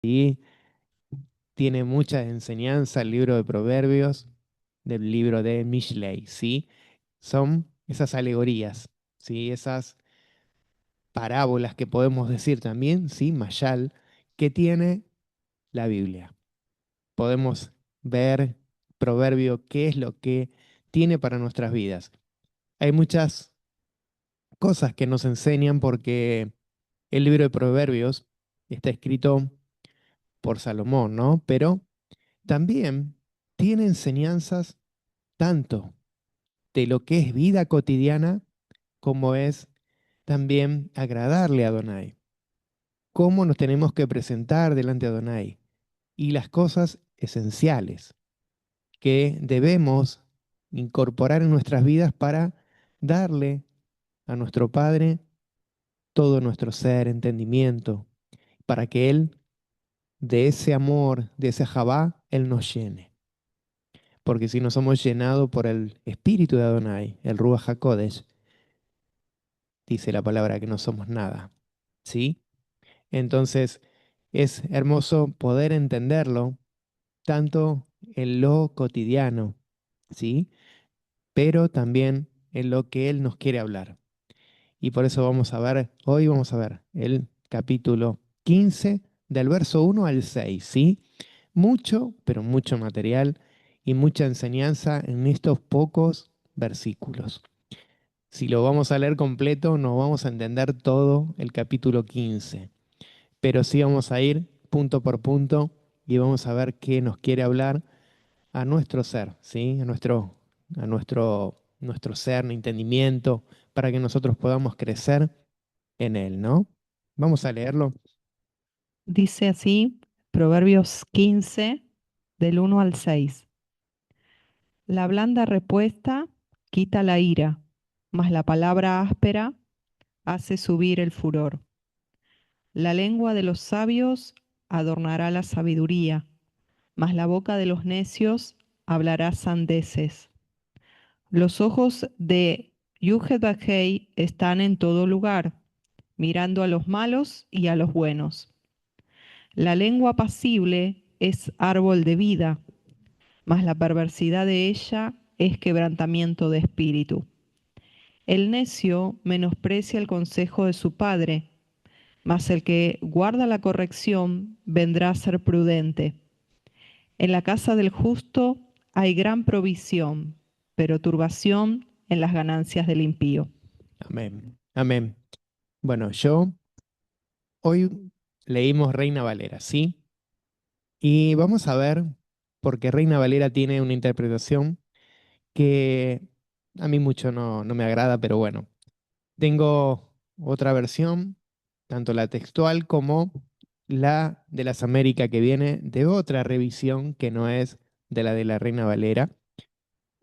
¿sí? Tiene mucha enseñanza el libro de Proverbios del libro de Mishlei, ¿sí? Son esas alegorías, ¿sí? Esas parábolas que podemos decir también, ¿sí? Mayal, que tiene la Biblia. Podemos ver Proverbio qué es lo que tiene para nuestras vidas. Hay muchas cosas que nos enseñan porque el libro de Proverbios está escrito por Salomón, ¿no? Pero también tiene enseñanzas tanto de lo que es vida cotidiana como es también agradarle a Adonai. Cómo nos tenemos que presentar delante de Adonai y las cosas esenciales que debemos incorporar en nuestras vidas para darle a nuestro Padre todo nuestro ser, entendimiento, para que Él, de ese amor, de ese Jabá, Él nos llene. Porque si no somos llenados por el Espíritu de Adonai, el Ruach HaKodesh, dice la palabra que no somos nada. ¿Sí? Entonces, es hermoso poder entenderlo tanto en lo cotidiano, ¿sí? Pero también en lo que Él nos quiere hablar. Y por eso hoy vamos a ver el capítulo 15 del verso 1 al 6, ¿sí? Mucho, pero mucho material y mucha enseñanza en estos pocos versículos. Si lo vamos a leer completo, no vamos a entender todo el capítulo 15, pero sí vamos a ir punto por punto y vamos a ver qué nos quiere hablar a nuestro ser, ¿sí? Nuestro ser, entendimiento, para que nosotros podamos crecer en él, ¿no? Vamos a leerlo. Dice así, Proverbios 15, del 1 al 6. La blanda respuesta quita la ira, mas la palabra áspera hace subir el furor. La lengua de los sabios adornará la sabiduría, mas la boca de los necios hablará sandeces. Los ojos de Yuhedbahei están en todo lugar, mirando a los malos y a los buenos. La lengua pasible es árbol de vida, mas la perversidad de ella es quebrantamiento de espíritu. El necio menosprecia el consejo de su padre, mas el que guarda la corrección vendrá a ser prudente. En la casa del justo hay gran provisión, pero turbación en las ganancias del impío. Amén. Amén. Bueno, hoy leímos Reina Valera, ¿sí? Y vamos a ver, porque Reina Valera tiene una interpretación que a mí mucho no me agrada, pero bueno, tengo otra versión, tanto la textual como la de las Américas, que viene de otra revisión que no es de la Reina Valera.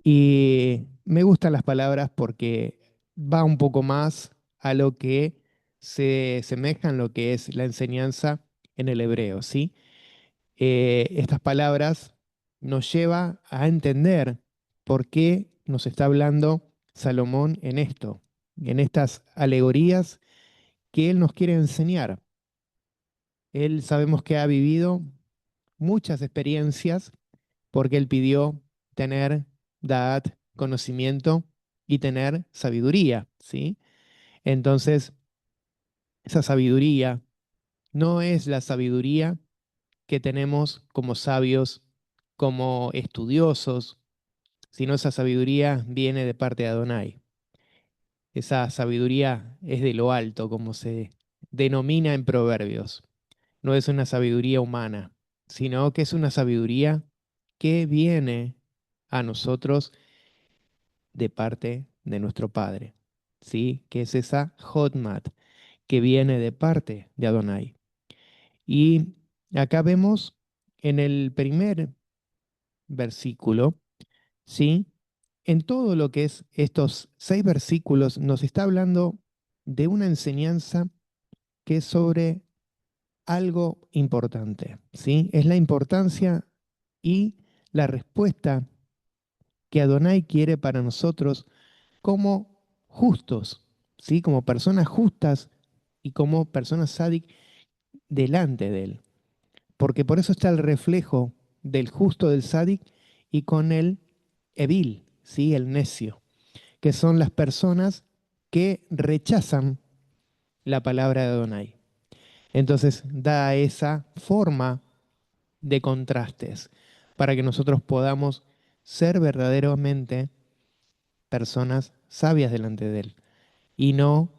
Y me gustan las palabras porque va un poco más a lo que se semeja en lo que es la enseñanza en el hebreo, ¿sí? Estas palabras nos lleva a entender por qué nos está hablando Salomón en esto, en estas alegorías que él nos quiere enseñar. Él sabemos que ha vivido muchas experiencias porque él pidió tener Da'at, conocimiento y tener sabiduría, ¿sí? Entonces, esa sabiduría no es la sabiduría que tenemos como sabios, como estudiosos, sino esa sabiduría viene de parte de Adonai. Esa sabiduría es de lo alto, como se denomina en Proverbios. No es una sabiduría humana, sino que es una sabiduría que viene a nosotros de parte de nuestro Padre, ¿sí? Que es esa Hotmat que viene de parte de Adonai. Y acá vemos en el primer versículo, ¿sí? En todo lo que es estos 6 versículos nos está hablando de una enseñanza que es sobre algo importante, ¿sí? Es la importancia y la respuesta que Adonai quiere para nosotros como justos, ¿sí? Como personas justas y como personas sádic delante de Él. porque por eso está el reflejo del justo del sádic y con el evil, ¿sí? El necio, que son las personas que rechazan la palabra de Adonai. Entonces da esa forma de contrastes para que nosotros podamos ser verdaderamente personas sabias delante de Él y no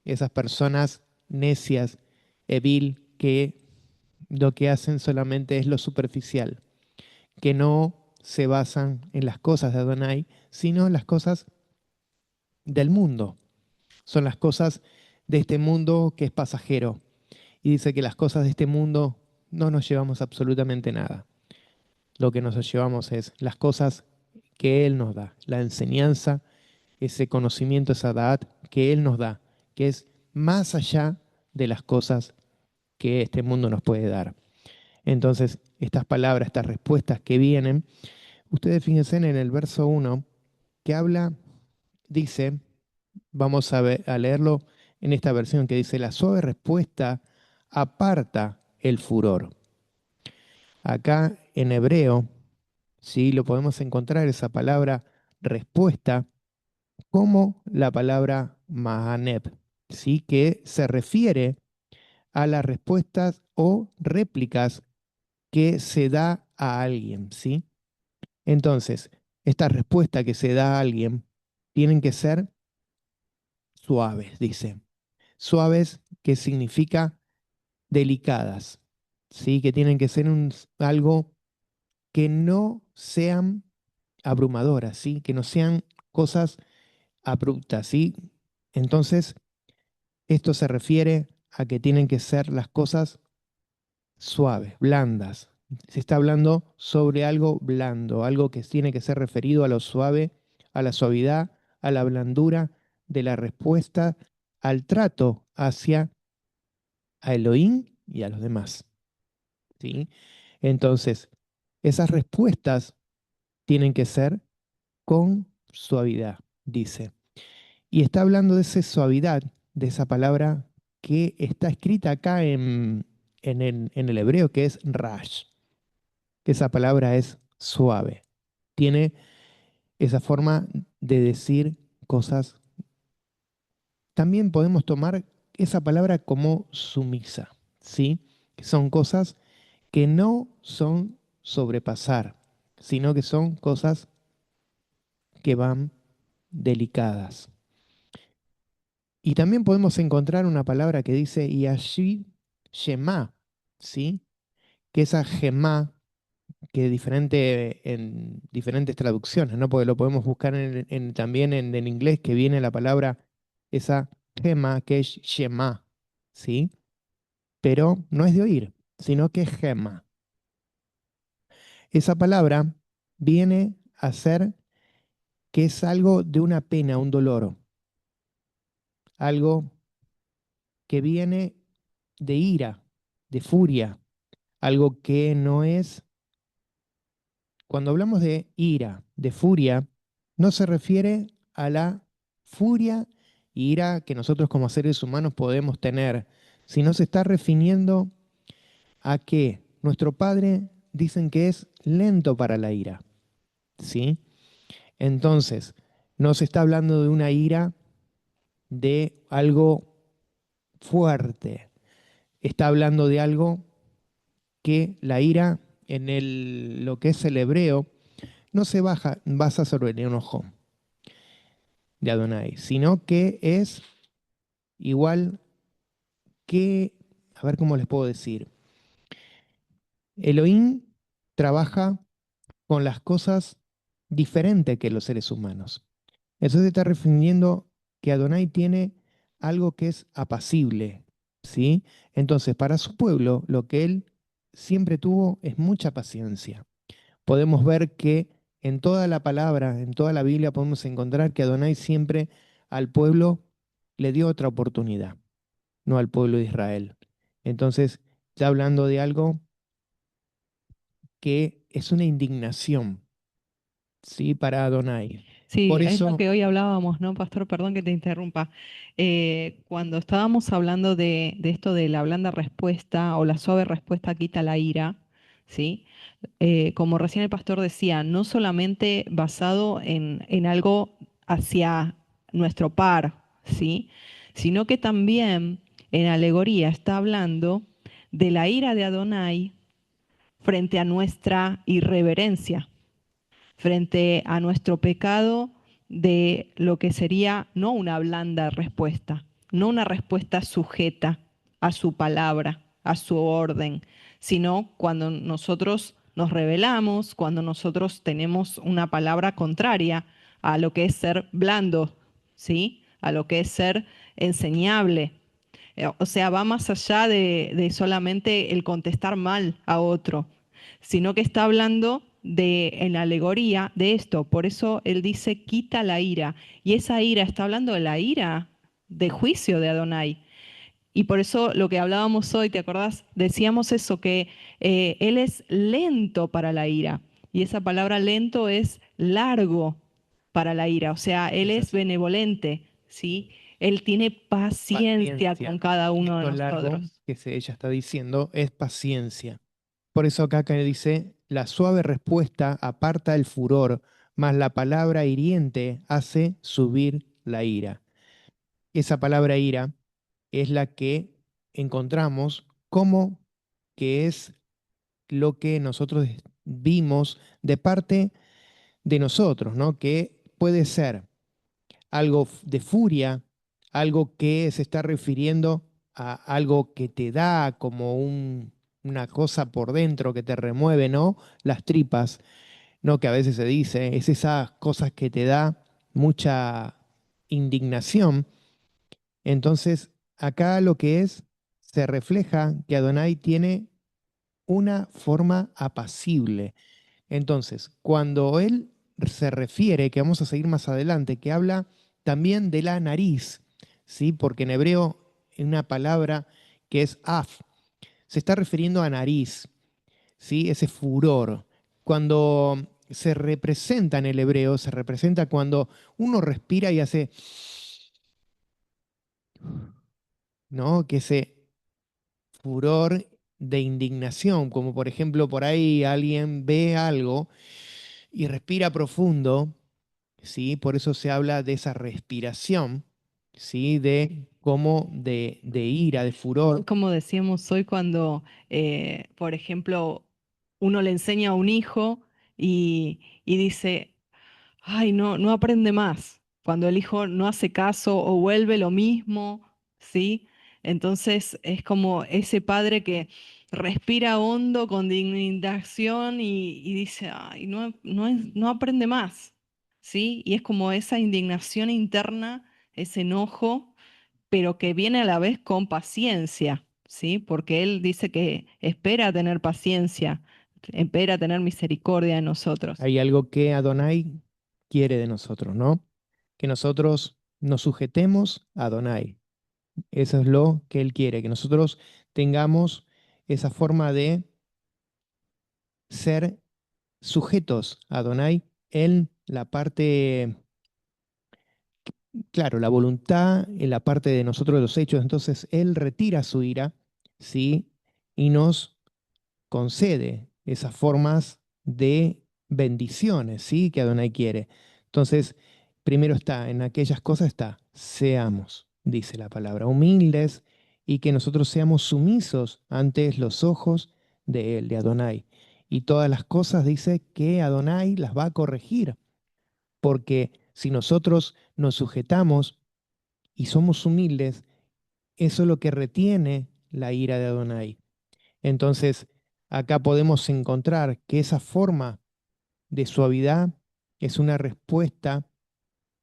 esas personas necias, evil, que lo que hacen solamente es lo superficial, que no se basan en las cosas de Adonai, sino en las cosas del mundo. Son las cosas de este mundo que es pasajero. Y dice que las cosas de este mundo no nos llevamos absolutamente nada. Lo que nos llevamos es las cosas que Él nos da, la enseñanza, ese conocimiento, esa edad que Él nos da, que es más allá de las cosas que este mundo nos puede dar. Entonces, estas palabras, estas respuestas que vienen, ustedes fíjense en el verso 1 que habla, dice, vamos a leerlo en esta versión que dice, la suave respuesta aparta el furor. Acá en hebreo, sí, lo podemos encontrar esa palabra respuesta como la palabra Mahaneb, ¿sí? Que se refiere a las respuestas o réplicas que se da a alguien, ¿sí? Entonces, esta respuesta que se da a alguien tienen que ser suaves, dice. Suaves que significa delicadas, ¿sí? Que tienen que ser algo que no sean abrumadoras, ¿sí? Que no sean cosas abruptas, ¿sí? Entonces, esto se refiere a que tienen que ser las cosas suaves, blandas. Se está hablando sobre algo blando, algo que tiene que ser referido a lo suave, a la suavidad, a la blandura de la respuesta, al trato hacia a Elohim y a los demás. ¿Sí? Entonces, esas respuestas tienen que ser con suavidad, dice. Y está hablando de esa suavidad, de esa palabra que está escrita acá en el hebreo, que es rash, que esa palabra es suave. Tiene esa forma de decir cosas. También podemos tomar esa palabra como sumisa, ¿sí? Que son cosas que no son sobrepasar, sino que son cosas que van delicadas. Y también podemos encontrar una palabra que dice y allí Shema, ¿sí? Que esa Shema, que es diferente en diferentes traducciones, ¿no? Porque lo podemos buscar también en inglés, que viene la palabra esa Shema, que es Shema, ¿sí? Pero no es de oír, sino que es Shema. Esa palabra viene a ser que es algo de una pena, un dolor, algo que viene de ira, de furia, algo que no es, cuando hablamos de ira, de furia, no se refiere a la furia y ira que nosotros como seres humanos podemos tener, sino se está refiriendo a que nuestro Padre dicen que es lento para la ira, ¿sí? Entonces, no se está hablando de una ira de algo fuerte, está hablando de algo que la ira en lo que es el hebreo no se basa sobre el enojo de Adonai, sino que es igual que, a ver cómo les puedo decir, Elohim trabaja con las cosas diferentes que los seres humanos. Eso se está refiriendo que Adonai tiene algo que es apacible, ¿sí? Entonces, para su pueblo, lo que él siempre tuvo es mucha paciencia. Podemos ver que en toda la palabra, en toda la Biblia, podemos encontrar que Adonai siempre al pueblo le dio otra oportunidad, no al pueblo de Israel. Entonces, ya hablando de algo que es una indignación, ¿sí? Para Adonai. Sí, Por es lo eso, que hoy hablábamos, ¿no, Pastor? Perdón que te interrumpa. Cuando estábamos hablando de esto de la blanda respuesta o la suave respuesta quita la ira, ¿sí? Como recién el pastor decía, no solamente basado en algo hacia nuestro par, ¿sí? Sino que también en alegoría está hablando de la ira de Adonai frente a nuestra irreverencia, frente a nuestro pecado de lo que sería no una blanda respuesta, no una respuesta sujeta a su palabra, a su orden, sino cuando nosotros nos rebelamos, cuando nosotros tenemos una palabra contraria a lo que es ser blando, ¿sí? A lo que es ser enseñable. O sea, va más allá de solamente el contestar mal a otro, sino que está hablando de, en la alegoría de esto. Por eso él dice, quita la ira. Y esa ira, está hablando de la ira de juicio de Adonai. Y por eso lo que hablábamos hoy, ¿te acordás? Decíamos eso, que él es lento para la ira. Y esa palabra lento es largo para la ira. O sea, él es es así, benevolente, ¿sí? Él tiene paciencia con paciencia. cada Y uno de esto largo nosotros. ella está diciendo es paciencia. Por eso acá que dice, la suave respuesta aparta el furor, mas la palabra hiriente hace subir la ira. Esa palabra ira es la que encontramos como que es lo que nosotros vimos de parte de nosotros, ¿no? Que puede ser algo de furia, algo que se está refiriendo a algo que te da como una cosa por dentro que te remueve, ¿no? Las tripas, ¿no? Que a veces se dice, es esas cosas que te da mucha indignación. Entonces, acá lo que es, se refleja que Adonai tiene una forma apacible. Entonces, cuando él se refiere, que vamos a seguir más adelante, que habla también de la nariz, ¿sí? Porque en hebreo hay una palabra que es af, se está refiriendo a nariz, ¿sí? Ese furor. Cuando se representa en el hebreo, se representa cuando uno respira y hace, ¿no? Que ese furor de indignación, como por ejemplo por ahí alguien ve algo y respira profundo, ¿sí? Por eso se habla de esa respiración, ¿sí? De como de ira, de furor. Como decíamos hoy cuando, por ejemplo, uno le enseña a un hijo y dice, ay, no, no aprende más. Cuando el hijo no hace caso o vuelve lo mismo, ¿sí? Entonces es como ese padre que respira hondo con indignación y dice, ay, no, no, no aprende más, ¿sí? Y es como esa indignación interna, ese enojo, pero que viene a la vez con paciencia, ¿sí? Porque él dice que espera tener paciencia, espera tener misericordia de nosotros. Hay algo que Adonai quiere de nosotros, ¿no? Que nosotros nos sujetemos a Adonai. Eso es lo que Él quiere, que nosotros tengamos esa forma de ser sujetos a Adonai en la parte, claro, la voluntad, en la parte de nosotros de los hechos. Entonces Él retira su ira, ¿sí? Y nos concede esas formas de bendiciones, ¿sí? Que Adonai quiere. Entonces, primero está, en aquellas cosas está, seamos, dice la palabra, humildes y que nosotros seamos sumisos ante los ojos de Él, de Adonai. Y todas las cosas dice que Adonai las va a corregir, porque si nosotros nos sujetamos y somos humildes, eso es lo que retiene la ira de Adonai. Entonces, acá podemos encontrar que esa forma de suavidad es una respuesta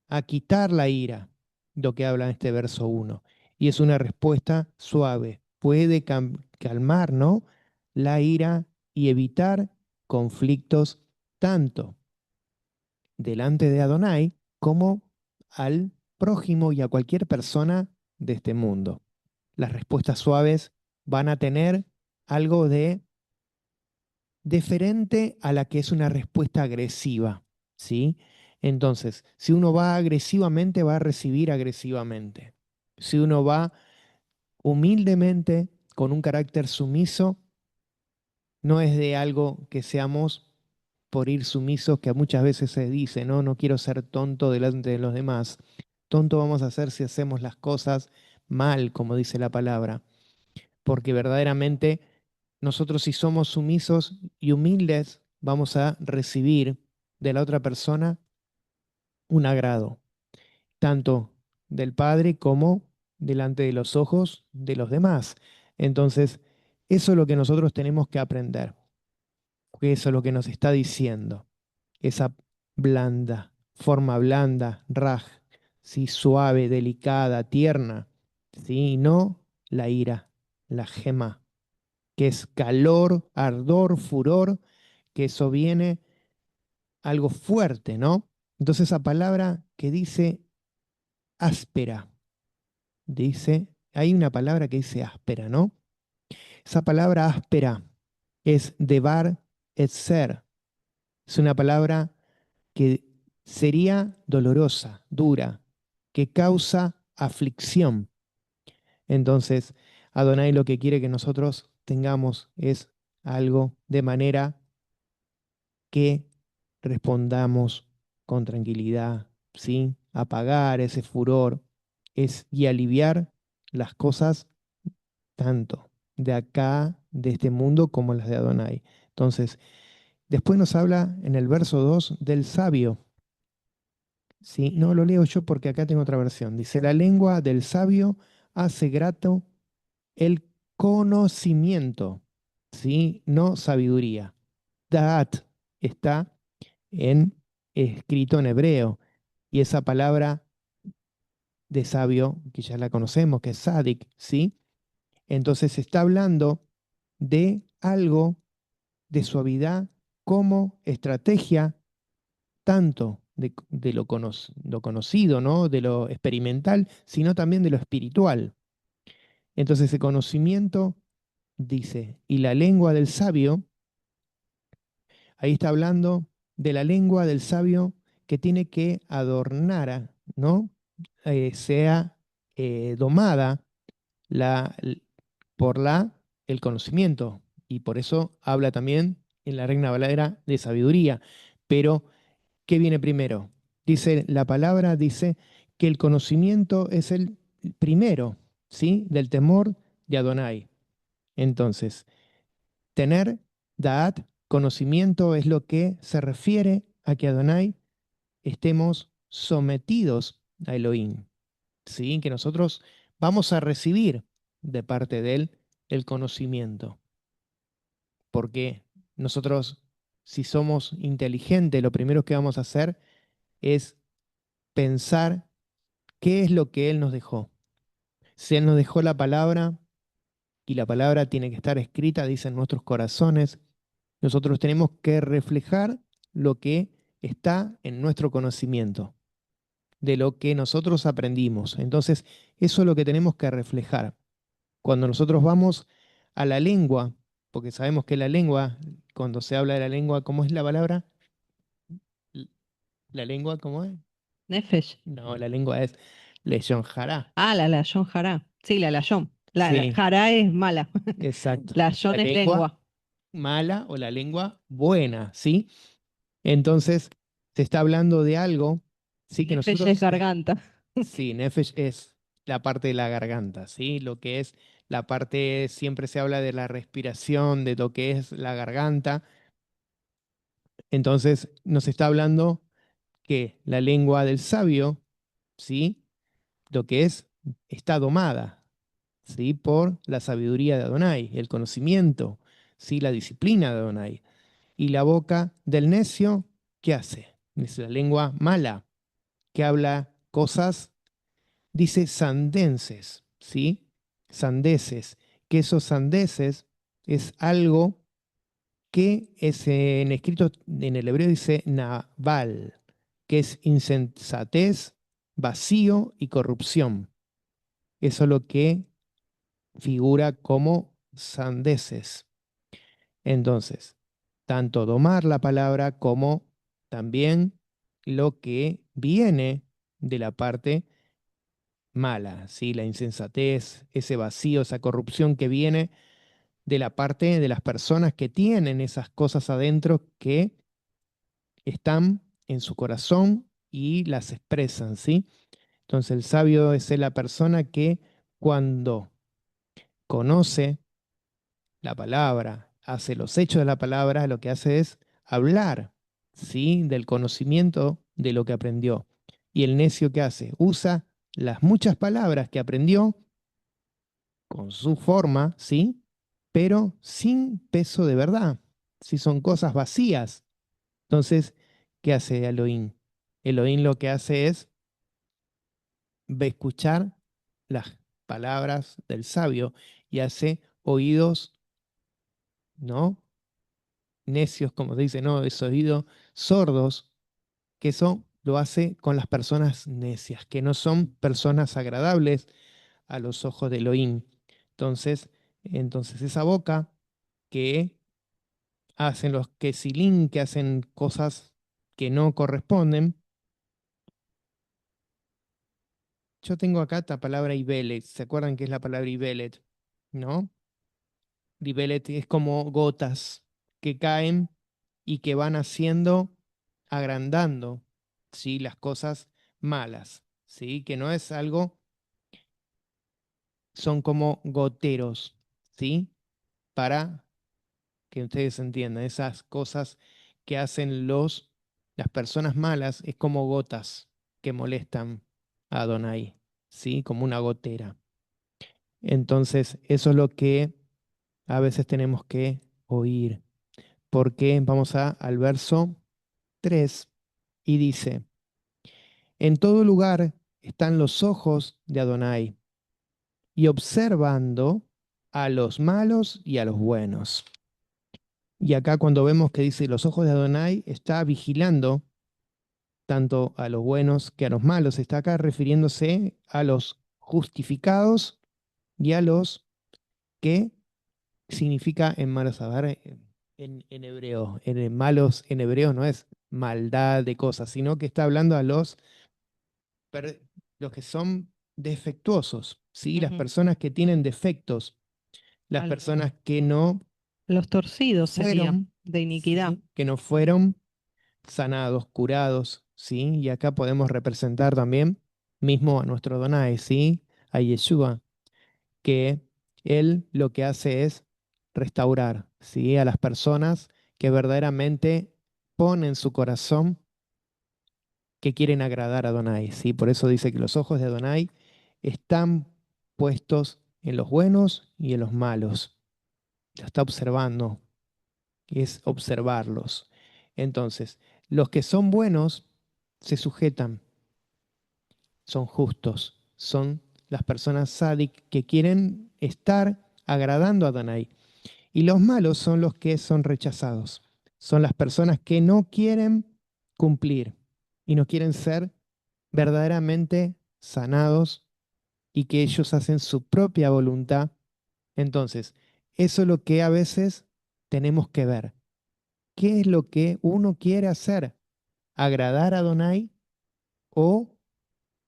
a quitar la ira, lo que habla en este verso 1. Y es una respuesta suave. Puede calmar, ¿no? La ira y evitar conflictos tanto delante de Adonai como al prójimo y a cualquier persona de este mundo. Las respuestas suaves van a tener algo de diferente a la que es una respuesta agresiva, ¿sí? Entonces, si uno va agresivamente, va a recibir agresivamente. Si uno va humildemente, con un carácter sumiso, no es de algo que seamos por ir sumisos, que muchas veces se dice, no, no quiero ser tonto delante de los demás. Tonto vamos a ser si hacemos las cosas mal, como dice la palabra, porque verdaderamente nosotros si somos sumisos y humildes, vamos a recibir de la otra persona un agrado, tanto del Padre como delante de los ojos de los demás. Entonces, eso es lo que nosotros tenemos que aprender, porque eso es lo que nos está diciendo, esa blanda, forma blanda, raj, ¿sí? Suave, delicada, tierna, ¿sí? Y no la ira, la gema, que es calor, ardor, furor, que eso viene algo fuerte, ¿no? Entonces esa palabra que dice áspera, dice, hay una palabra que dice áspera, ¿no? Esa palabra áspera es debar et ser. Es una palabra que sería dolorosa, dura, que causa aflicción. Entonces, Adonai lo que quiere que nosotros tengamos es algo de manera que respondamos con tranquilidad, ¿sí? Apagar ese furor y aliviar las cosas tanto de acá, de este mundo, como las de Adonai. Entonces, después nos habla en el verso 2 del sabio. Sí, no lo leo yo porque acá tengo otra versión. Dice, la lengua del sabio hace grato el conocimiento, ¿sí? No sabiduría. Da'at está en, escrito en hebreo, y esa palabra de sabio, que ya la conocemos, que es sadik, ¿sí? Entonces se está hablando de algo de suavidad como estrategia, tanto de lo conocido, ¿no? De lo experimental, sino también de lo espiritual. Entonces ese conocimiento dice, y la lengua del sabio, ahí está hablando de la lengua del sabio que tiene que adornar, ¿no? Sea domada la, por el conocimiento. Y por eso habla también en la Reina Valera de sabiduría. Pero, ¿qué viene primero? Dice, la palabra dice que el conocimiento es el primero, ¿sí? Del temor de Adonai. Entonces, tener Da'at, conocimiento, es lo que se refiere a que Adonai estemos sometidos a Elohim, ¿sí? Que nosotros vamos a recibir de parte de Él el conocimiento, porque nosotros, si somos inteligentes, lo primero que vamos a hacer es pensar qué es lo que Él nos dejó. Si Él nos dejó la palabra, y la palabra tiene que estar escrita, dice en nuestros corazones, nosotros tenemos que reflejar lo que está en nuestro conocimiento, de lo que nosotros aprendimos. Entonces, eso es lo que tenemos que reflejar. Cuando nosotros vamos a la lengua, porque sabemos que la lengua, cuando se habla de la lengua, ¿cómo es la palabra? L- ¿La lengua cómo es? Nefesh. No, la lengua es leyón jará. Ah, la layón jará. Sí, la layón. La Sí, jará es mala. exacto. La Layón es lengua lengua. mala o la lengua buena, ¿sí? Entonces, se está hablando de algo, sí, que Nefesh es nosotros, garganta. sí, nefesh es la parte de la garganta, ¿sí? Lo que es la parte, siempre se habla de la respiración, de lo que es la garganta. Entonces, nos está hablando que la lengua del sabio, ¿sí? Lo que es, está domada, ¿sí? Por la sabiduría de Adonai, el conocimiento, ¿sí? La disciplina de Adonai. Y la boca del necio, ¿qué hace? Es la lengua mala, que habla cosas, dice sandenses, ¿sí? Sandeces, que esos sandeces es algo que es en escrito en el hebreo dice naval, que es insensatez, vacío y corrupción. Eso es lo que figura como sandeces. Entonces, tanto domar la palabra como también lo que viene de la parte mala, ¿sí? La insensatez, ese vacío, esa corrupción que viene de la parte de las personas que tienen esas cosas adentro que están en su corazón y las expresan, ¿sí? Entonces el sabio es la persona que cuando conoce la palabra, hace los hechos de la palabra, lo que hace es hablar, ¿sí? Del conocimiento de lo que aprendió. Y el necio que hace, usa las muchas palabras que aprendió con su forma, ¿sí? Pero sin peso de verdad, si son cosas vacías. Entonces, ¿qué hace Elohim? Elohim lo que hace es escuchar las palabras del sabio y hace oídos, ¿no? Necios, como se dice, no, es oídos sordos, que eso lo hace con las personas necias, que no son personas agradables a los ojos de Elohim. Entonces, entonces esa boca que hacen los Kesilín, que hacen cosas que no corresponden. Yo tengo acá esta palabra Ibelet. ¿Se acuerdan qué es la palabra Ibelet? ¿No? Ibelet es como gotas que caen y que van haciendo, agrandando, ¿sí? Las cosas malas, ¿sí? Que no es algo, son como goteros, ¿sí? Para que ustedes entiendan, esas cosas que hacen las personas malas es como gotas que molestan a Adonai, ¿sí? Como una gotera. Entonces, eso es lo que a veces tenemos que oír, porque vamos al verso 3 y dice, en todo lugar están los ojos de Adonai y observando a los malos y a los buenos. Y acá cuando vemos que dice los ojos de Adonai, está vigilando tanto a los buenos que a los malos. Está acá refiriéndose a los justificados y a los que significa en malos. A ver, en hebreo, en malos en hebreo no es maldad de cosas, sino que está hablando a los que son defectuosos, ¿sí? Las Ujú. personas que tienen defectos, las Al- personas que no los torcidos sería fueron, de iniquidad. ¿sí? Que no fueron sanados, curados, ¿sí? Y acá podemos representar también mismo a nuestro Adonai, ¿sí? A Yeshua, que él lo que hace es restaurar, ¿sí? A las personas que verdaderamente ponen su corazón que quieren agradar a Adonai, ¿sí? Por eso dice que los ojos de Adonai están puestos en los buenos y en los malos. Lo está observando, es observarlos. Entonces, los que son buenos se sujetan, son justos, son las personas sádic que quieren estar agradando a Adonai. Y los malos son los que son rechazados, son las personas que no quieren cumplir y no quieren ser verdaderamente sanados y que ellos hacen su propia voluntad. Entonces, eso es lo que a veces tenemos que ver. ¿Qué es lo que uno quiere hacer? ¿Agradar a Adonai o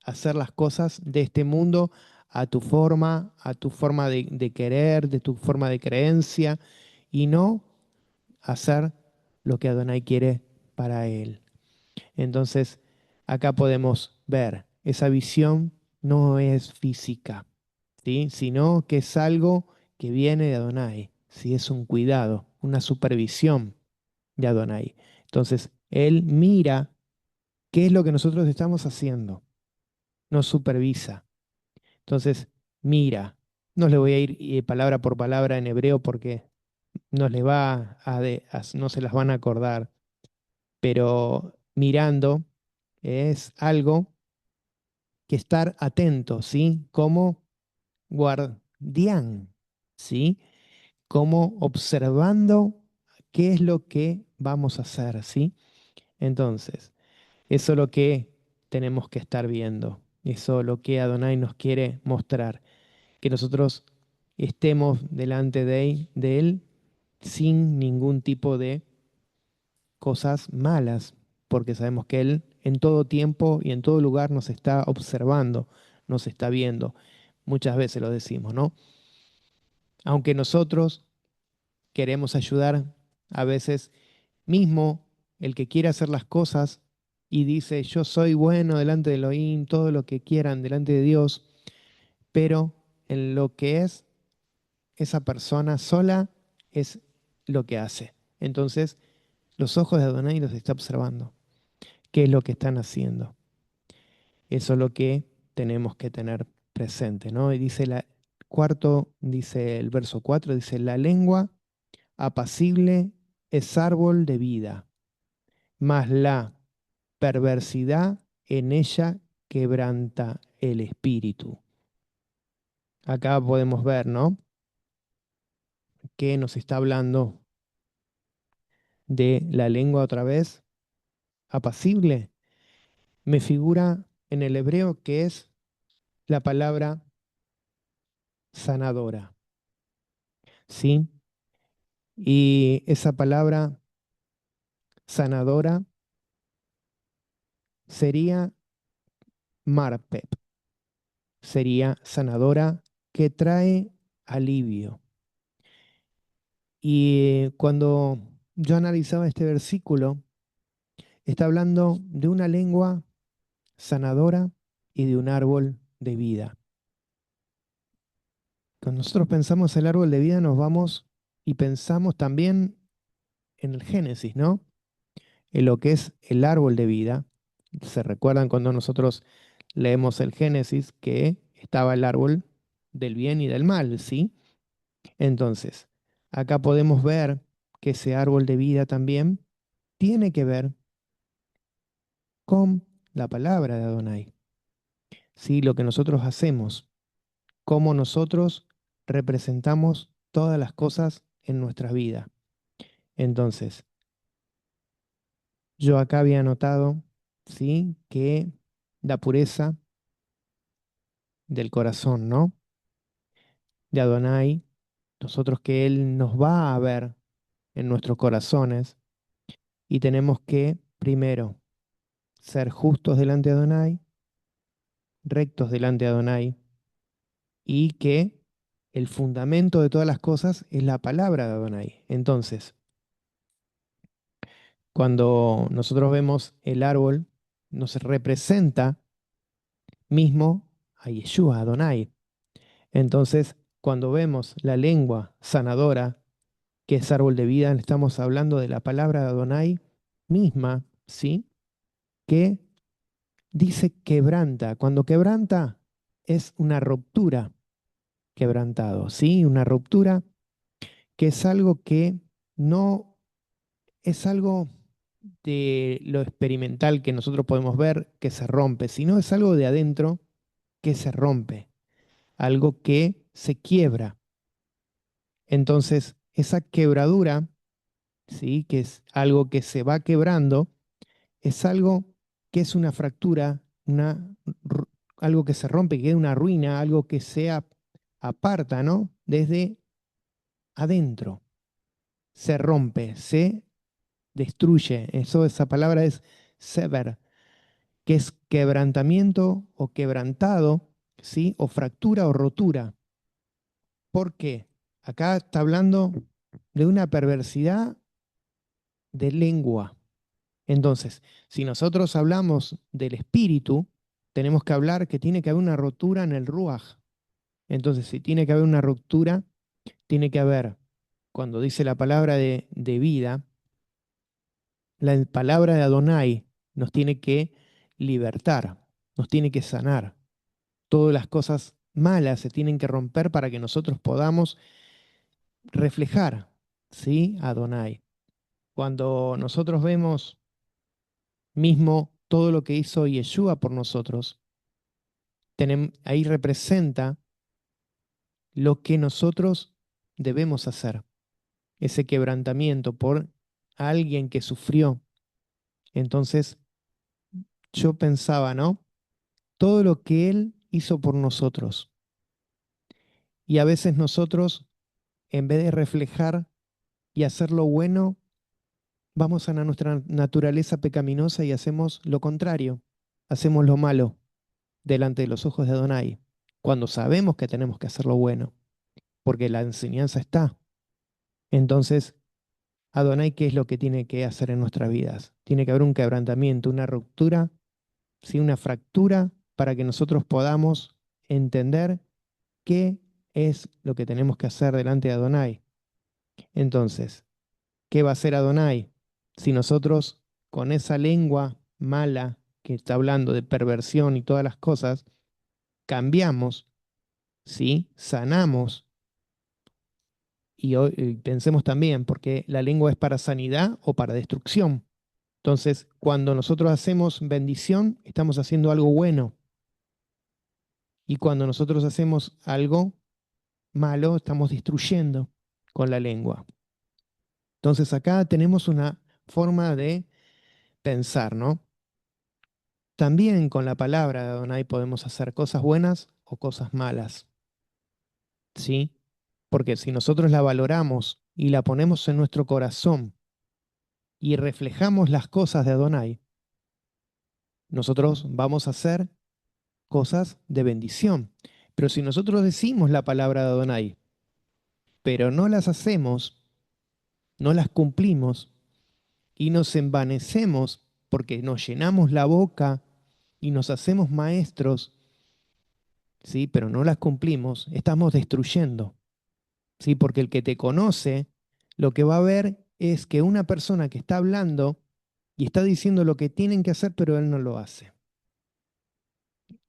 hacer las cosas de este mundo a tu forma de querer, de tu forma de creencia, y no hacer lo que Adonai quiere para él? Entonces, acá podemos ver, esa visión no es física, ¿sí? Sino que es algo que viene de Adonai, ¿sí? Es un cuidado, una supervisión de Adonai. Entonces, Él mira qué es lo que nosotros estamos haciendo, nos supervisa. Entonces, mira, no le voy a ir palabra por palabra en hebreo porque no les va no se las van a acordar, pero mirando es algo que estar atento, ¿sí? Como guardián, ¿sí? Como observando qué es lo que vamos a hacer, ¿sí? Entonces, eso es lo que tenemos que estar viendo, eso es lo que Adonai nos quiere mostrar, que nosotros estemos delante de Él sin ningún tipo de cosas malas, porque sabemos que Él en todo tiempo y en todo lugar nos está observando, nos está viendo. Muchas veces lo decimos, ¿no? Aunque nosotros queremos ayudar, a veces mismo el que quiere hacer las cosas y dice, yo soy bueno delante de Elohim, todo lo que quieran delante de Dios, pero en lo que es esa persona sola es lo que hace. Entonces, los ojos de Adonai los está observando. ¿Qué es lo que están haciendo? Eso es lo que tenemos que tener presente, ¿no? Y dice dice el verso 4, dice, la lengua apacible es árbol de vida, mas la perversidad en ella quebranta el espíritu. Acá podemos ver, ¿no? Que nos está hablando de la lengua otra vez, apacible. Me figura en el hebreo que es la palabra sanadora, ¿sí? Y esa palabra sanadora sería marpep, sería sanadora que trae alivio. Y cuando yo analizaba este versículo, está hablando de una lengua sanadora y de un árbol de vida. Cuando nosotros pensamos el árbol de vida, nos vamos y pensamos también en el Génesis, ¿no? En lo que es el árbol de vida. ¿Se recuerdan cuando nosotros leemos el Génesis que estaba el árbol del bien y del mal, ¿sí? Entonces, acá podemos ver que ese árbol de vida también tiene que ver con la palabra de Adonai, ¿sí? Lo que nosotros hacemos, cómo nosotros representamos todas las cosas en nuestra vida. Entonces, yo acá había notado, ¿sí? Que la pureza del corazón, ¿no? De Adonai, nosotros que Él nos va a ver en nuestros corazones y tenemos que, primero, ser justos delante de Adonai, rectos delante de Adonai y que el fundamento de todas las cosas es la palabra de Adonai. Entonces, cuando nosotros vemos el árbol, nos representa mismo a Yeshua, a Adonai. Entonces, cuando vemos la lengua sanadora, que es árbol de vida, estamos hablando de la palabra de Adonai misma, ¿sí? Que dice quebranta. Cuando quebranta es una ruptura, quebrantado, ¿sí? Una ruptura que es algo que no es algo de lo experimental que nosotros podemos ver que se rompe, sino es algo de adentro que se rompe, algo que se quiebra. Entonces, esa quebradura, ¿sí? Que es algo que se va quebrando, es algo que es una fractura, algo que se rompe, que es una ruina, algo que se aparta, ¿no? Desde adentro, se rompe, se destruye. Esa palabra es sever, que es quebrantamiento o quebrantado, ¿sí? O fractura o rotura. ¿Por qué? Acá está hablando de una perversidad de lengua. Entonces, si nosotros hablamos del espíritu, tenemos que hablar que tiene que haber una rotura en el ruaj. Entonces, si tiene que haber una ruptura, tiene que haber, cuando dice la palabra de vida, la palabra de Adonai nos tiene que libertar, nos tiene que sanar. Todas las cosas malas se tienen que romper para que nosotros podamos reflejar, ¿sí? A Adonai. Cuando nosotros vemos mismo todo lo que hizo Yeshua por nosotros, ahí representa lo que nosotros debemos hacer, ese quebrantamiento por alguien que sufrió. Entonces yo pensaba, ¿no? Todo lo que Él hizo por nosotros. Y a veces nosotros, en vez de reflejar y hacer lo bueno, vamos a nuestra naturaleza pecaminosa y hacemos lo contrario, hacemos lo malo delante de los ojos de Adonai, cuando sabemos que tenemos que hacer lo bueno, porque la enseñanza está. Entonces, Adonai, ¿qué es lo que tiene que hacer en nuestras vidas? Tiene que haber un quebrantamiento, una ruptura, ¿sí? Una fractura para que nosotros podamos entender qué es lo que tenemos que hacer delante de Adonai. Entonces, ¿qué va a hacer Adonai? Si nosotros con esa lengua mala que está hablando de perversión y todas las cosas, cambiamos, ¿sí? Sanamos y pensemos también, porque la lengua es para sanidad o para destrucción. Entonces, cuando nosotros hacemos bendición, estamos haciendo algo bueno. Y cuando nosotros hacemos algo malo, estamos destruyendo con la lengua. Entonces, acá tenemos una forma de pensar, ¿no? También con la palabra de Adonai podemos hacer cosas buenas o cosas malas, ¿sí? Porque si nosotros la valoramos y la ponemos en nuestro corazón y reflejamos las cosas de Adonai, nosotros vamos a hacer cosas de bendición. Pero si nosotros decimos la palabra de Adonai, pero no las hacemos, no las cumplimos y nos envanecemos porque nos llenamos la boca y nos hacemos maestros, ¿sí? Pero no las cumplimos, estamos destruyendo, ¿sí? Porque el que te conoce, lo que va a ver es que una persona que está hablando y está diciendo lo que tienen que hacer, pero él no lo hace.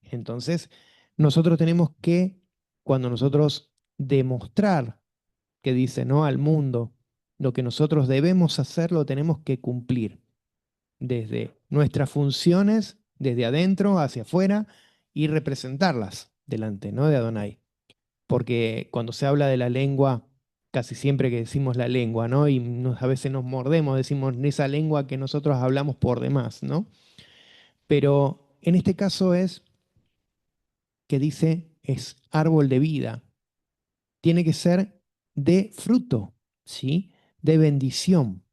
Entonces, nosotros tenemos que, cuando nosotros demostrar que dice no al mundo, lo que nosotros debemos hacer lo tenemos que cumplir desde nuestras funciones, desde adentro hacia afuera y representarlas delante, ¿no? De Adonai. Porque cuando se habla de la lengua, casi siempre que decimos la lengua, ¿no? Y a veces nos mordemos, decimos esa lengua que nosotros hablamos por demás, ¿no? Pero en este caso es que dice es árbol de vida, tiene que ser de fruto, ¿sí? De bendición.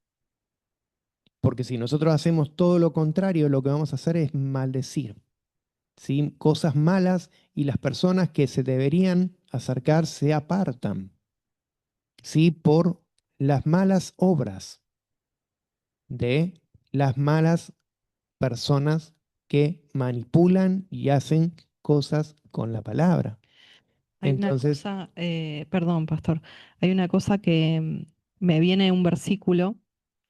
Porque si nosotros hacemos todo lo contrario, lo que vamos a hacer es maldecir, ¿sí? Cosas malas y las personas que se deberían acercar se apartan, ¿sí? Por las malas obras de las malas personas que manipulan y hacen cosas con la palabra. Hay una Entonces, cosa, perdón, pastor, hay una cosa que me viene un versículo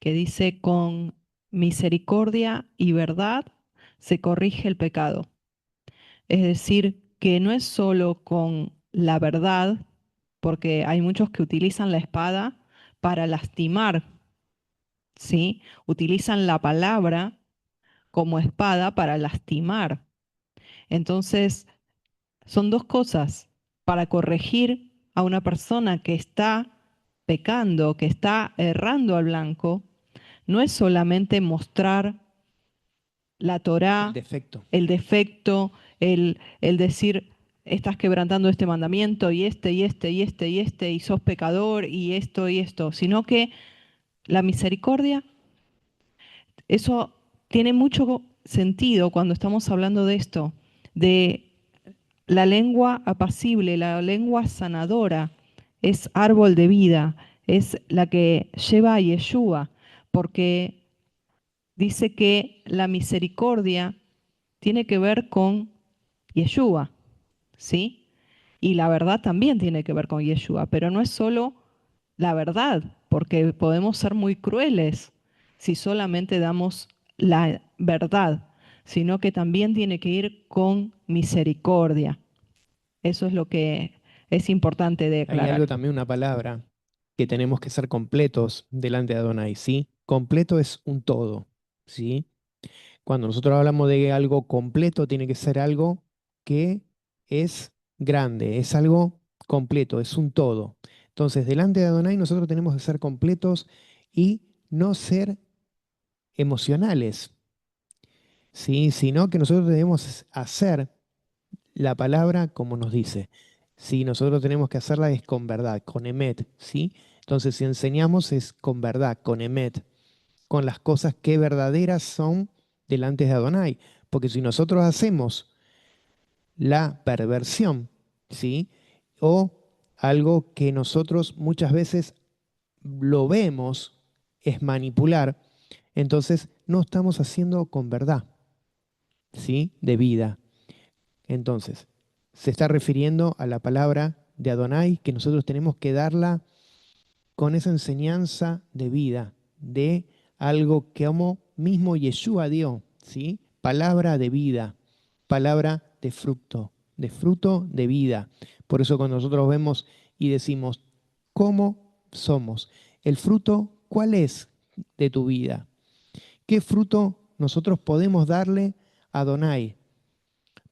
que dice, con misericordia y verdad se corrige el pecado. Es decir, que no es solo con la verdad, porque hay muchos que utilizan la espada para lastimar, ¿sí? Utilizan la palabra como espada para lastimar. Entonces, son dos cosas para corregir a una persona que está pecando, que está errando al blanco. No es solamente mostrar la el Torá, defecto. el defecto, el decir, estás quebrantando este mandamiento y este y este y este y este y sos pecador y esto, sino que la misericordia, eso tiene mucho sentido cuando estamos hablando de esto, de la lengua apacible, la lengua sanadora, es árbol de vida, es la que lleva a Yeshua, porque dice que la misericordia tiene que ver con Yeshua, ¿sí? Y la verdad también tiene que ver con Yeshua, pero no es solo la verdad, porque podemos ser muy crueles si solamente damos la verdad, sino que también tiene que ir con misericordia. Eso es lo que es importante de Hay aclarar. algo también, una palabra, que tenemos que ser completos delante de Adonai, ¿sí? Completo es un todo, ¿sí? Cuando nosotros hablamos de algo completo, tiene que ser algo que es grande, es algo completo, es un todo. Entonces, delante de Adonai nosotros tenemos que ser completos y no ser emocionales, ¿sí? Sino que nosotros debemos hacer la palabra como nos dice. Sí, nosotros tenemos que hacerla es con verdad, con emet, ¿sí? Entonces, si enseñamos es con verdad, con emet. con las cosas que verdaderas son delante de Adonai. Porque si nosotros hacemos la perversión, ¿sí? O algo que nosotros muchas veces lo vemos es manipular, entonces no estamos haciendo con verdad, ¿sí? De vida. Entonces, se está refiriendo a la palabra de Adonai que nosotros tenemos que darla con esa enseñanza de vida, de algo que como mismo Yeshua dio, ¿sí? Palabra de vida, palabra de fruto de vida. Por eso cuando nosotros vemos y decimos, ¿cómo somos? El fruto, ¿cuál es de tu vida? ¿Qué fruto nosotros podemos darle a Adonai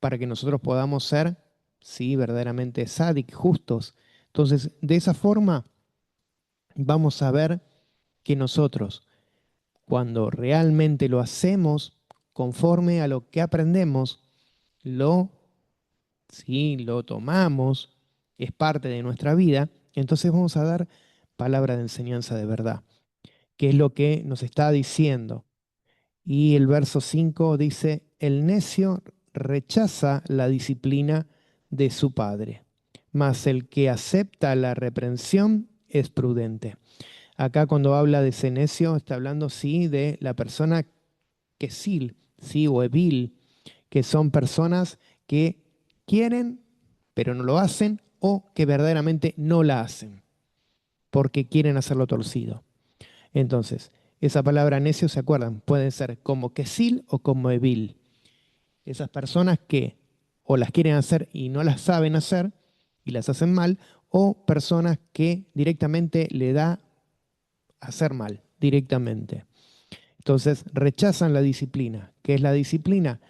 para que nosotros podamos ser, sí, verdaderamente sádic, justos? Entonces, de esa forma vamos a ver que nosotros, cuando realmente lo hacemos conforme a lo que aprendemos, lo, sí, lo tomamos, es parte de nuestra vida, entonces vamos a dar palabra de enseñanza de verdad, que es lo que nos está diciendo. Y el verso 5 dice, el necio rechaza la disciplina de su padre, mas el que acepta la reprensión es prudente. Acá cuando habla de ese necio, está hablando, sí, de la persona que sil, sí, o evil, que son personas que quieren, pero no lo hacen, o que verdaderamente no la hacen, porque quieren hacerlo torcido. Entonces, esa palabra necio, ¿se acuerdan? Pueden ser como quesil o como evil. Esas personas que o las quieren hacer y no las saben hacer y las hacen mal, o personas que directamente le da hacer mal, directamente. Entonces, rechazan la disciplina. ¿Qué es la disciplina?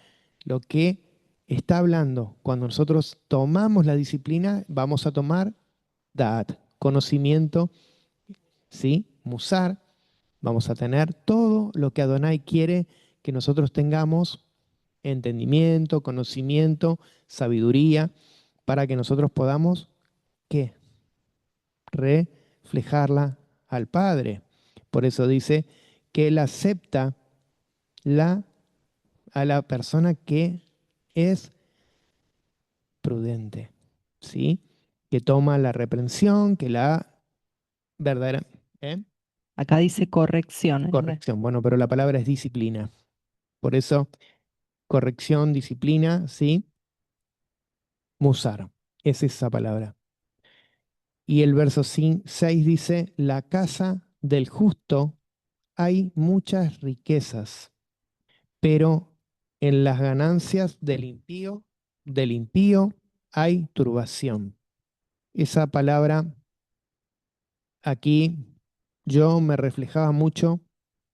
Lo que está hablando. Cuando nosotros tomamos la disciplina, vamos a tomar da'at, conocimiento, ¿sí? Musar. Vamos a tener todo lo que Adonai quiere que nosotros tengamos, entendimiento, conocimiento, sabiduría, para que nosotros podamos, ¿qué? Reflejarla al Padre. Por eso dice que Él acepta la, a la persona que es prudente, ¿sí? Que toma la reprensión, que la verdadera, ¿eh? Acá dice corrección. Corrección. Bueno, pero la palabra es disciplina. Por eso, corrección, disciplina, ¿sí? Musar. Es esa palabra. Y el verso 6 dice, la casa del justo hay muchas riquezas, pero en las ganancias del impío hay turbación. Esa palabra aquí yo me reflejaba mucho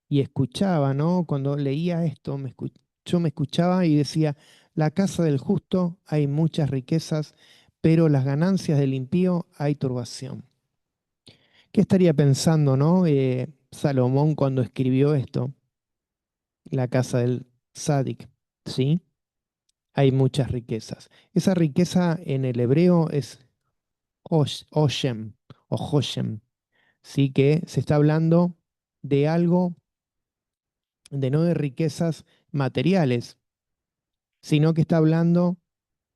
y escuchaba, ¿no? Cuando leía esto, yo me escuchaba y decía, la casa del justo hay muchas riquezas, pero las ganancias del impío hay turbación. ¿Qué estaría pensando, no? Salomón cuando escribió esto, la casa del Sadik, ¿sí? Hay muchas riquezas. Esa riqueza en el hebreo es Oshem o Hoshem, ¿sí? Que se está hablando de algo, de no de riquezas materiales, sino que está hablando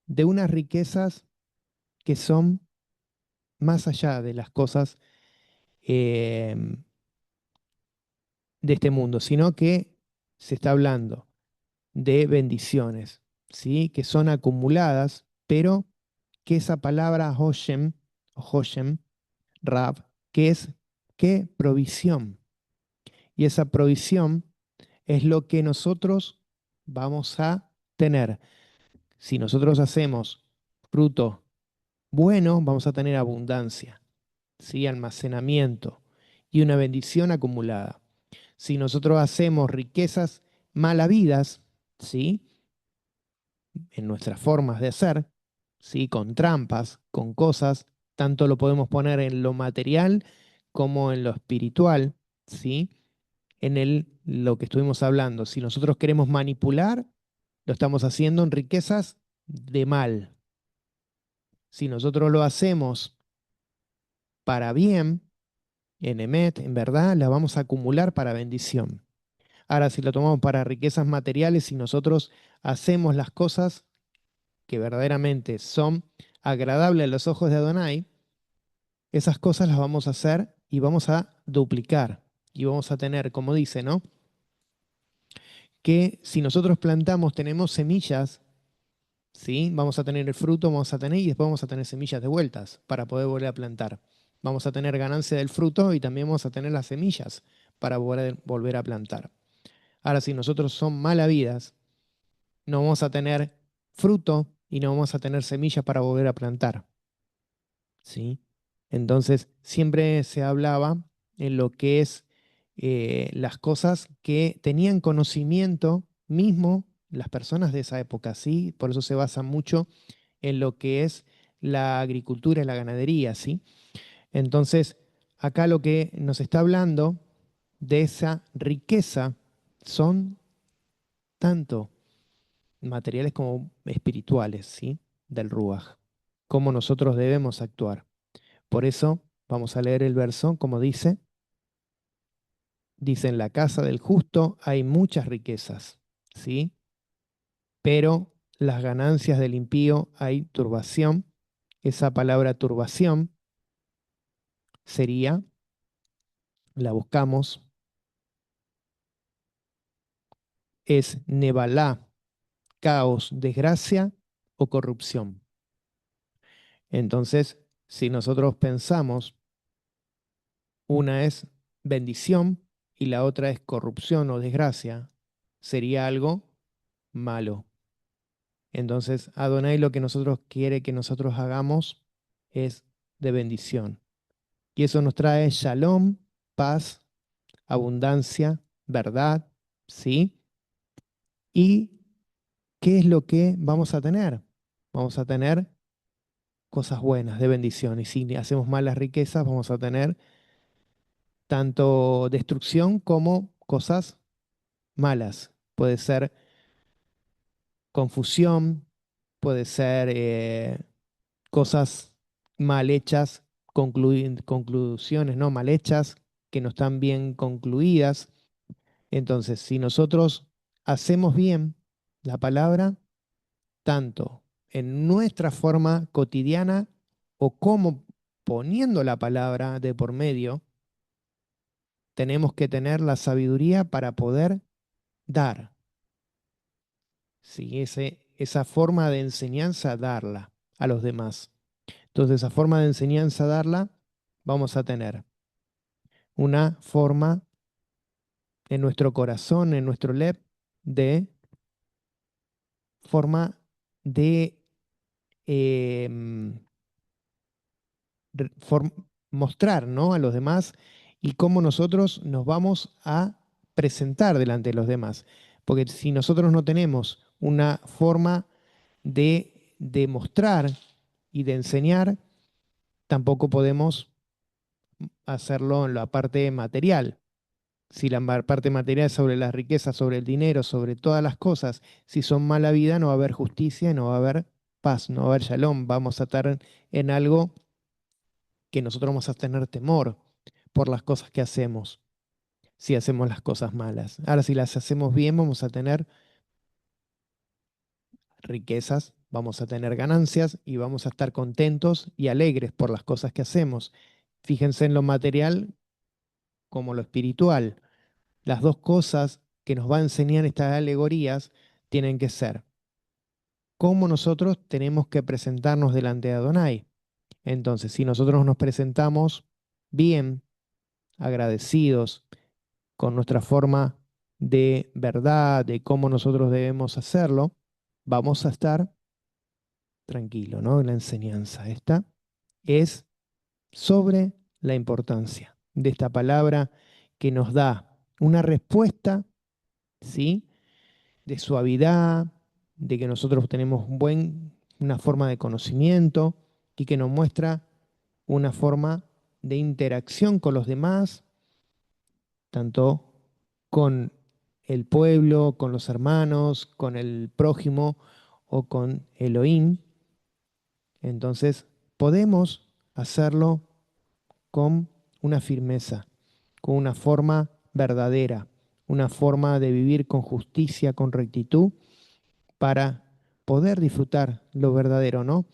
de unas riquezas que son más allá de las cosas eh, de este mundo, sino que se está hablando de bendiciones, ¿sí? Que son acumuladas, pero que esa palabra Hoshem, o Hoshem, Rab, que es ¿qué? Provisión. Y esa provisión es lo que nosotros vamos a tener. Si nosotros hacemos fruto bueno, vamos a tener abundancia, ¿sí? Almacenamiento y una bendición acumulada. Si nosotros hacemos riquezas mal habidas, ¿sí? En nuestras formas de hacer, ¿sí? Con trampas, con cosas, tanto lo podemos poner en lo material como en lo espiritual, ¿sí? Lo que estuvimos hablando. Si nosotros queremos manipular, lo estamos haciendo en riquezas de mal. Si nosotros lo hacemos para bien en Emet, en verdad, la vamos a acumular para bendición. Ahora, si lo tomamos para riquezas materiales, si nosotros hacemos las cosas que verdaderamente son agradables a los ojos de Adonai, esas cosas las vamos a hacer y vamos a duplicar. Y vamos a tener, como dice, ¿no? Que si nosotros plantamos, tenemos semillas, ¿sí? Vamos a tener el fruto, vamos a tener y después vamos a tener semillas de vueltas para poder volver a plantar. Vamos a tener ganancia del fruto y también vamos a tener las semillas para poder volver a plantar. Ahora, si nosotros son malavidas, no vamos a tener fruto y no vamos a tener semillas para volver a plantar, ¿sí? Entonces, siempre se hablaba en lo que es las cosas que tenían conocimiento mismo las personas de esa época, ¿sí? Por eso se basa mucho en lo que es la agricultura y la ganadería, ¿sí? Entonces, acá lo que nos está hablando de esa riqueza son tanto materiales como espirituales, ¿sí? Del Ruach, cómo nosotros debemos actuar. Por eso, vamos a leer el verso, como dice, en la casa del justo hay muchas riquezas, ¿sí? Pero las ganancias del impío hay turbación. Esa palabra turbación sería, la buscamos, es nebalá, caos, desgracia o corrupción. Entonces, si nosotros pensamos, una es bendición y la otra es corrupción o desgracia, sería algo malo. Entonces, Adonai lo que nosotros quiere que nosotros hagamos es de bendición. Y eso nos trae shalom, paz, abundancia, verdad, ¿sí? ¿Y qué es lo que vamos a tener? Vamos a tener cosas buenas, de bendición. Y si hacemos malas riquezas, vamos a tener tanto destrucción como cosas malas. Puede ser confusión, puede ser cosas mal hechas, conclusiones no mal hechas, que no están bien concluidas. Entonces, si nosotros hacemos bien la palabra, tanto en nuestra forma cotidiana o como poniendo la palabra de por medio, tenemos que tener la sabiduría para poder dar. ¿Sí? Esa forma de enseñanza, darla a los demás. Entonces, esa forma de enseñanza, darla, vamos a tener una forma en nuestro corazón, en nuestro lep, de forma de em, mostrar, ¿no? A los demás y cómo nosotros nos vamos a presentar delante de los demás. Porque si nosotros no tenemos una forma de mostrar y de enseñar, tampoco podemos hacerlo en la parte material. Si la parte material es sobre las riquezas, sobre el dinero, sobre todas las cosas, si son mala vida, no va a haber justicia, no va a haber paz, no va a haber shalom. Vamos a estar en algo que nosotros vamos a tener temor por las cosas que hacemos, si hacemos las cosas malas. Ahora, si las hacemos bien, vamos a tener riquezas, vamos a tener ganancias y vamos a estar contentos y alegres por las cosas que hacemos. Fíjense en lo material como lo espiritual. Las dos cosas que nos va a enseñar estas alegorías tienen que ser cómo nosotros tenemos que presentarnos delante de Adonai. Entonces, si nosotros nos presentamos bien, agradecidos, con nuestra forma de verdad, de cómo nosotros debemos hacerlo, vamos a estar tranquilos, ¿no? La enseñanza esta es sobre la importancia de esta palabra que nos da una respuesta, ¿sí? De suavidad, de que nosotros tenemos una forma de conocimiento y que nos muestra una forma de interacción con los demás, tanto con el pueblo, con los hermanos, con el prójimo o con Elohim. Entonces, podemos hacerlo con una firmeza, con una forma verdadera, una forma de vivir con justicia, con rectitud, para poder disfrutar lo verdadero, ¿no?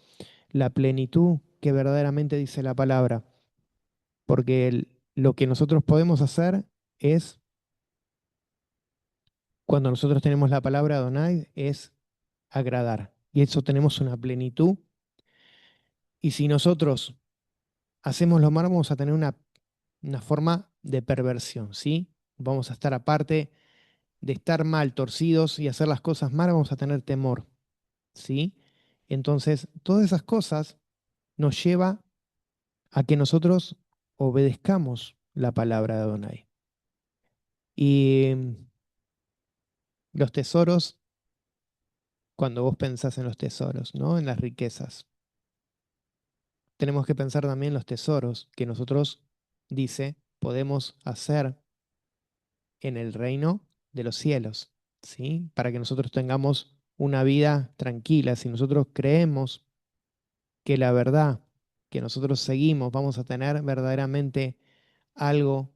La plenitud que verdaderamente dice la palabra. Porque lo que nosotros podemos hacer es, cuando nosotros tenemos la palabra Adonai, es agradar. Y eso tenemos una plenitud. Y si nosotros hacemos lo malo, vamos a tener una forma de perversión, ¿sí? Vamos a estar aparte de estar mal, torcidos y hacer las cosas mal, vamos a tener temor, ¿sí? Entonces, todas esas cosas nos lleva a que nosotros obedezcamos la palabra de Adonai. Y los tesoros, cuando vos pensás en los tesoros, ¿no? En las riquezas, tenemos que pensar también en los tesoros que nosotros, dice, podemos hacer en el reino de los cielos, ¿sí? Para que nosotros tengamos una vida tranquila. Si nosotros creemos que la verdad que nosotros seguimos vamos a tener verdaderamente algo,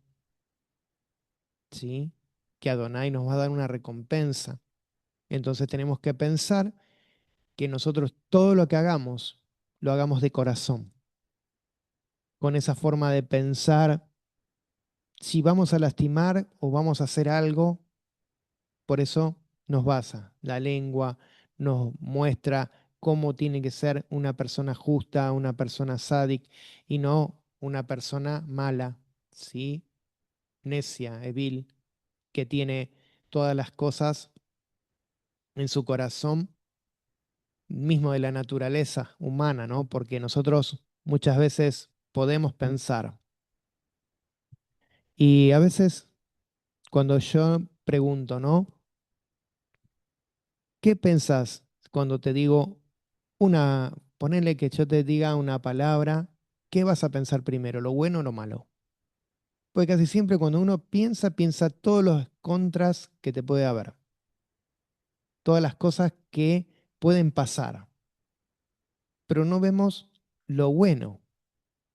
¿sí? Que Adonai nos va a dar una recompensa. Entonces tenemos que pensar que nosotros todo lo que hagamos, lo hagamos de corazón, con esa forma de pensar si vamos a lastimar o vamos a hacer algo. Por eso nos basa. La lengua nos muestra cómo tiene que ser una persona justa, una persona sádic y no una persona mala, ¿sí? Necia, vil, que tiene todas las cosas en su corazón, mismo de la naturaleza humana, ¿no? Porque nosotros muchas veces podemos pensar y a veces cuando yo pregunto, ¿no? ¿Qué pensás cuando te digo ponele que yo te diga una palabra, ¿qué vas a pensar primero, lo bueno o lo malo? Porque casi siempre cuando uno piensa, piensa todos los contras que te puede haber, todas las cosas que pueden pasar, pero no vemos lo bueno,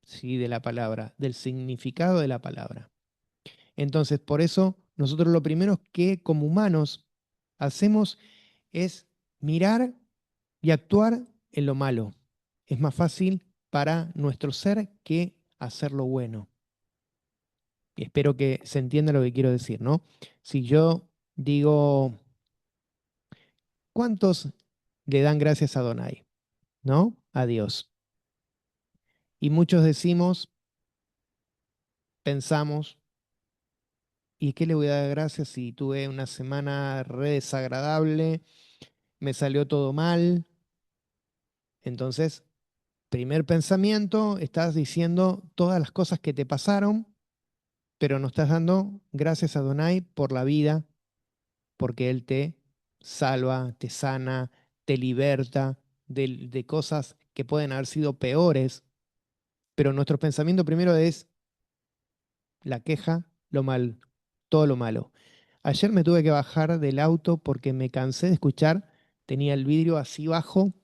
¿sí? De la palabra, del significado de la palabra. Entonces, por eso, nosotros lo primero que como humanos hacemos es mirar y actuar en lo malo. Es más fácil para nuestro ser que hacer lo bueno. Y espero que se entienda lo que quiero decir, ¿no? Si yo digo, ¿cuántos le dan gracias a Adonai? ¿No? A Dios. Y muchos decimos, pensamos, ¿y qué le voy a dar gracias si tuve una semana re desagradable, me salió todo mal? Entonces, primer pensamiento, estás diciendo todas las cosas que te pasaron, pero no estás dando gracias a Adonai por la vida, porque Él te salva, te sana, te liberta de cosas que pueden haber sido peores, pero nuestro pensamiento primero es la queja, lo mal, todo lo malo. Ayer me tuve que bajar del auto porque me cansé de escuchar, tenía el vidrio así bajo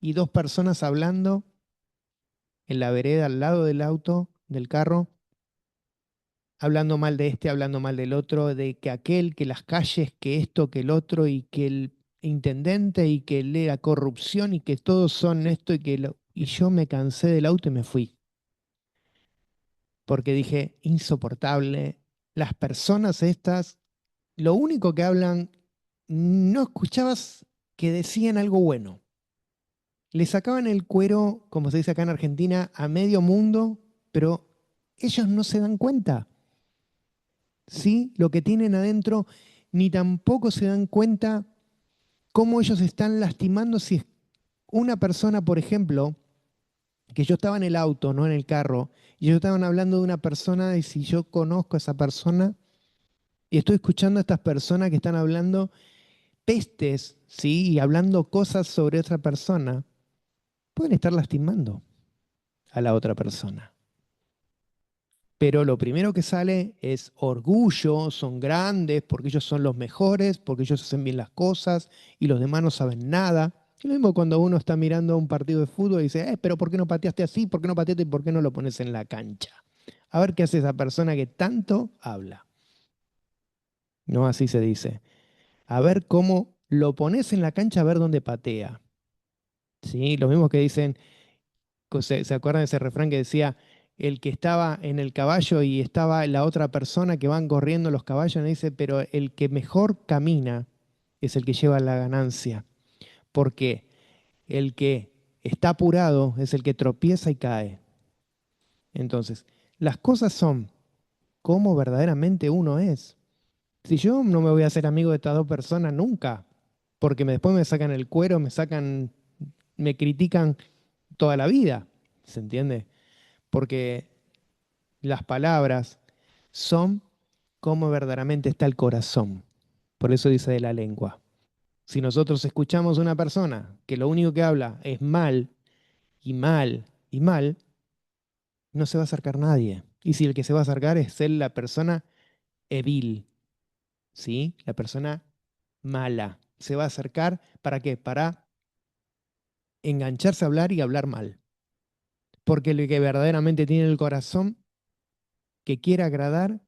y dos personas hablando en la vereda al lado del auto, del carro, hablando mal de este, hablando mal del otro, de que aquel, que las calles, que esto, que el otro, y que el intendente, y que la corrupción, y que todos son esto, y yo me cansé del auto y me fui, porque dije, insoportable, las personas estas, lo único que hablan, no escuchabas que decían algo bueno. Le sacaban el cuero, como se dice acá en Argentina, a medio mundo, pero ellos no se dan cuenta. ¿Sí? Lo que tienen adentro, ni tampoco se dan cuenta cómo ellos están lastimando si es una persona, por ejemplo, que yo estaba en el auto, no en el carro, y ellos estaban hablando de una persona y si yo conozco a esa persona y estoy escuchando a estas personas que están hablando pestes, ¿sí? Y hablando cosas sobre otra persona, pueden estar lastimando a la otra persona. Pero lo primero que sale es orgullo, son grandes, porque ellos son los mejores, porque ellos hacen bien las cosas y los demás no saben nada. Y lo mismo cuando uno está mirando un partido de fútbol y dice, pero ¿por qué no pateaste así? ¿Por qué no pateaste y por qué no lo pones en la cancha? A ver qué hace esa persona que tanto habla. No así se dice. A ver cómo lo pones en la cancha, a ver dónde patea. ¿Sí? Lo mismo que dicen, ¿se acuerdan de ese refrán que decía, el que estaba en el caballo y estaba la otra persona que van corriendo los caballos? Y dice, pero el que mejor camina es el que lleva la ganancia. Porque el que está apurado es el que tropieza y cae. Entonces, las cosas son como verdaderamente uno es. Si yo no me voy a hacer amigo de estas dos personas nunca, porque después me sacan el cuero, me critican toda la vida, ¿se entiende? Porque las palabras son como verdaderamente está el corazón. Por eso dice de la lengua. Si nosotros escuchamos a una persona que lo único que habla es mal y mal y mal, no se va a acercar nadie. Y si el que se va a acercar es él, la persona evil, ¿sí? La persona mala. Se va a acercar, ¿para qué? Para engancharse a hablar y hablar mal. Porque el que verdaderamente tiene el corazón que quiere agradar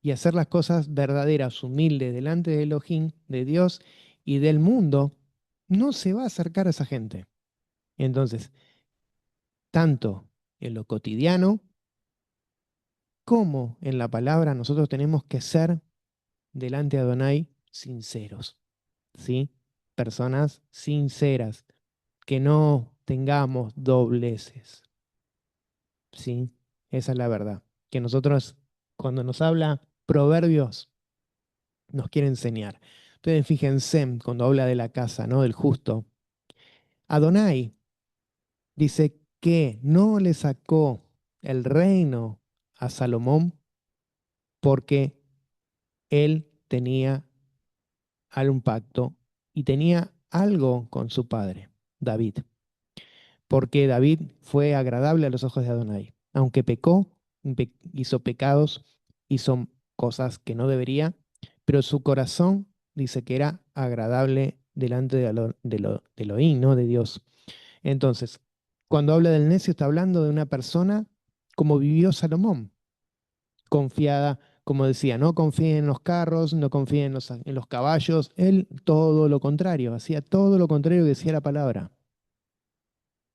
y hacer las cosas verdaderas, humildes, delante de Elohim, de Dios y del mundo, no se va a acercar a esa gente. Entonces, tanto en lo cotidiano como en la palabra, nosotros tenemos que ser delante de Adonai sinceros, ¿sí? Personas sinceras, que no tengamos dobleces, ¿sí? Esa es la verdad. Que nosotros, cuando nos habla Proverbios, nos quiere enseñar. Entonces, fíjense, cuando habla de la casa, ¿no? Del justo, Adonai dice que no le sacó el reino a Salomón porque él tenía algún pacto y tenía algo con su padre, David. Porque David fue agradable a los ojos de Adonai. Aunque pecó, hizo pecados, hizo cosas que no debería, pero su corazón dice que era agradable delante de Elohim, ¿no? De Dios. Entonces, cuando habla del necio, está hablando de una persona como vivió Salomón, confiada, como decía, no confía en los carros, no confía en los caballos, él todo lo contrario, hacía todo lo contrario que decía la palabra.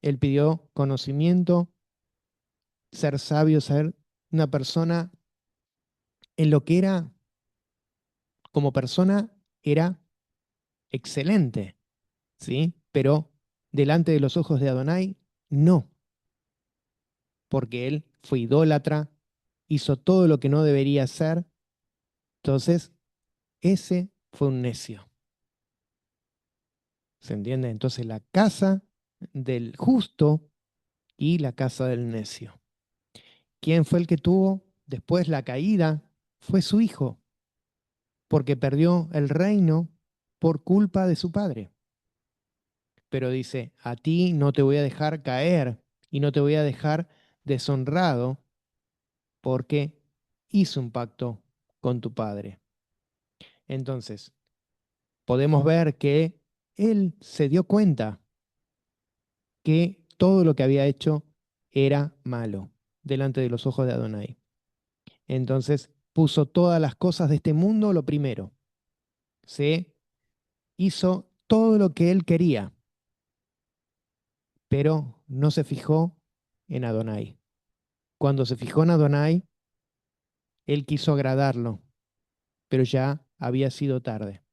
Él pidió conocimiento, ser sabio, ser una persona en lo que era, como persona, era excelente, ¿sí? Pero delante de los ojos de Adonai, no, porque él fue idólatra, hizo todo lo que no debería hacer, entonces ese fue un necio, ¿se entiende? Entonces la casa del justo y la casa del necio. ¿Quién fue el que tuvo después la caída? Fue su hijo, porque perdió el reino por culpa de su padre. Pero dice, a ti no te voy a dejar caer y no te voy a dejar deshonrado porque hizo un pacto con tu padre. Entonces, podemos ver que él se dio cuenta que todo lo que había hecho era malo delante de los ojos de Adonai. Entonces, puso todas las cosas de este mundo lo primero. Se hizo todo lo que él quería, pero no se fijó en Adonai. Cuando se fijó en Adonai, él quiso agradarlo, pero ya había sido tarde,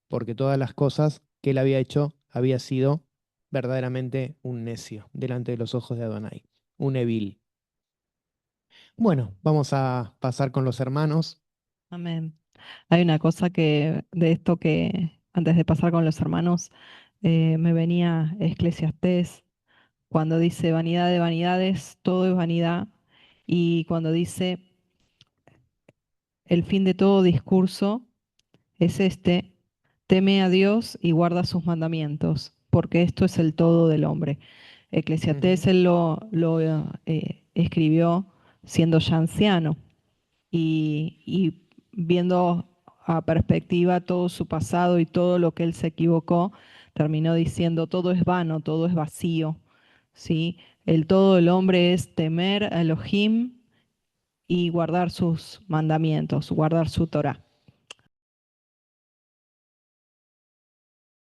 porque todas las cosas que él había hecho había sido verdaderamente un necio delante de los ojos de Adonai, un evil. Bueno, vamos a pasar con los hermanos. Amén. Hay una cosa que de esto que antes de pasar con los hermanos me venía Eclesiastés cuando dice vanidad de vanidades, todo es vanidad, y cuando dice el fin de todo discurso es este, teme a Dios y guarda sus mandamientos, porque esto es el todo del hombre. Ujú. Eclesiastés él lo escribió siendo ya anciano y viendo a perspectiva todo su pasado y todo lo que él se equivocó, terminó diciendo todo es vano, todo es vacío, ¿sí? El todo del hombre es temer a Elohim y guardar sus mandamientos, guardar su Torá.